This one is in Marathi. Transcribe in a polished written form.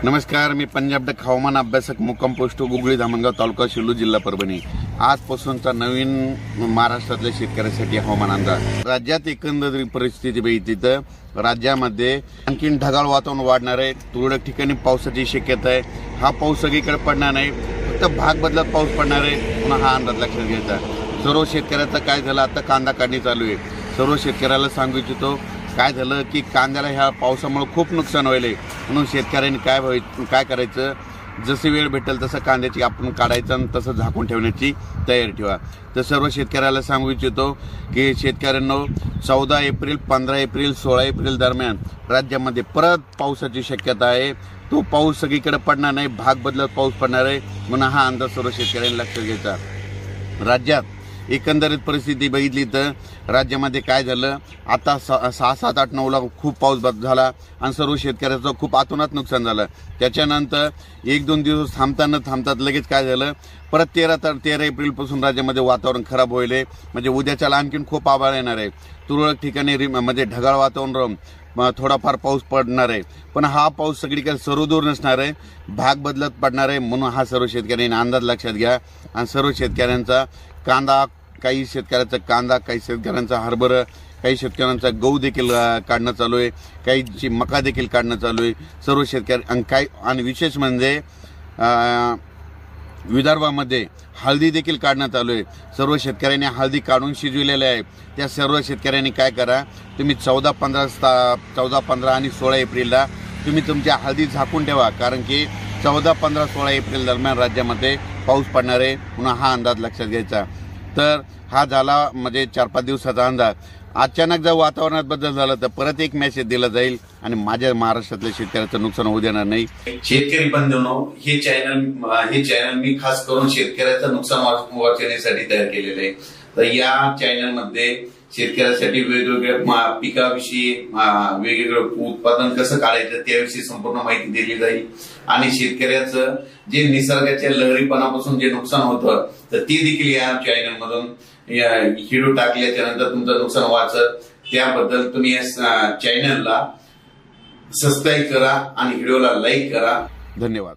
नमस्कार, मी पंजाब डक हवामान अभ्यासक मुक्काम पोस्ट गुगळी धामणगाव तालुका शिल्लू जिल्हा परभणी। आजपासूनचा नवीन महाराष्ट्रातल्या शेतकऱ्यांसाठी हवामान अंदाज। राज्यात एकंदरीत परिस्थिती बघितली तर राज्यामध्ये आणखीन ढगाळ वातावरण वाढणार आहे। तुरळक ठिकाणी पावसाची शक्यता आहे। हा पाऊस सगळीकडे पडणार नाही, फक्त भाग बदलत पाऊस पडणार आहे। पुन्हा हा अंदाज लक्षात घ्यायचा। सर्व शेतकऱ्यांचं काय झालं, आता कांदा काढणी चालू आहे। सर्व शेतकऱ्याला सांगू इच्छितो काय झालं की कांद्याला ह्या पावसामुळे खूप नुकसान व्हायले, म्हणून शेतकऱ्यांनी काय करायचं, जसे वेळ भेटेल तसं कांद्याची आपण काढायचं आणि तसं झाकून ठेवण्याची तयारी ठेवा। तर सर्व शेतकऱ्याला सांगू इच्छितो की शेतकऱ्यांनो 14 एप्रिल 15 एप्रिल 16 एप्रिल दरम्यान राज्यामध्ये परत पावसाची शक्यता आहे। तो पाऊस सगळीकडे पडणार नाही, भाग बदलत पाऊस पडणार आहे, म्हणून हा अंदाज सर्व शेतकऱ्यांनी लक्षात घ्यायचा। राज्यात एकंदरीत परिस्थिती बघितली तर राज्यामध्ये काय झालं, आता 6, 7, 8, 9 ला खूप पाऊस झाला आणि सर्व शेतकऱ्याचं खूप अतोनात नुकसान झालं। त्याच्यानंतर 1-2 दिवस थांबतात लगेच काय झालं, परत 13 एप्रिलपासून राज्यामध्ये वातावरण खराब होईल। म्हणजे उद्याच्याला आणखीन खूप आभाळ येणार आहे। तुरळक ठिकाणी म्हणजे ढगाळ वातावरण, थोडाफार पाऊस पडणार आहे, पण हा पाऊस सगळीकडे सर्वदूर नसणार आहे, भाग बदलत पडणार आहे। म्हणून हा सर्व शेतकऱ्यांनी अंदाज लक्षात घ्या। आणि सर्व शेतकऱ्यांचा कांदा, काही शेतकऱ्यांचा कांदा, काही शेतकऱ्यांचा हरभरा, काही शेतकऱ्यांचा गहू देखील काढणं चालू आहे, काही मका देखील काढणं चालू आहे। सर्व शेतकरी आणि विशेष म्हणजे विदर्भामध्ये हळदी देखील काढणं चालू आहे। सर्व शेतकऱ्यांनी हळदी काढून शिजविलेले आहे। त्या सर्व शेतकऱ्यांनी काय करा, तुम्ही 14, 15 आणि 16 एप्रिलला तुम्ही तुमच्या हळदी झाकून ठेवा, कारण की 14, 15, 16 एप्रिल दरम्यान राज्यामध्ये पाऊस पडणार आहे, म्हणून हा अंदाज लक्षात घ्यायचा। तर हा झाला म्हणजे 4-5 दिवसाचा अंदाज। अचानक जर वातावरणात बदल झाला तर परत एक मेसेज दिला जाईल आणि माझ्या महाराष्ट्रातल्या शेतकऱ्याचं नुकसान होऊ देणार नाही। शेतकरी बंधूंनो, हे चॅनल मी खास करून शेतकऱ्याचं नुकसान वाचवण्यासाठी तयार केलेलं आहे। तर या चॅनलमध्ये शेतकऱ्यासाठी वेगवेगळ्या पिकाविषयी, वेगवेगळं उत्पादन कसं काढायचं त्याविषयी संपूर्ण माहिती दिली जाईल। आणि शेतकऱ्याचं जे निसर्गाच्या लहरीपणापासून जे नुकसान होतं तर ते देखील या चॅनलमधून व्हिडिओ टाकल्याच्या नंतर तुमचं नुकसान वाचत, त्याबद्दल तुम्ही या चॅनलला सबस्क्राईब करा आणि व्हिडिओला लाईक करा। धन्यवाद।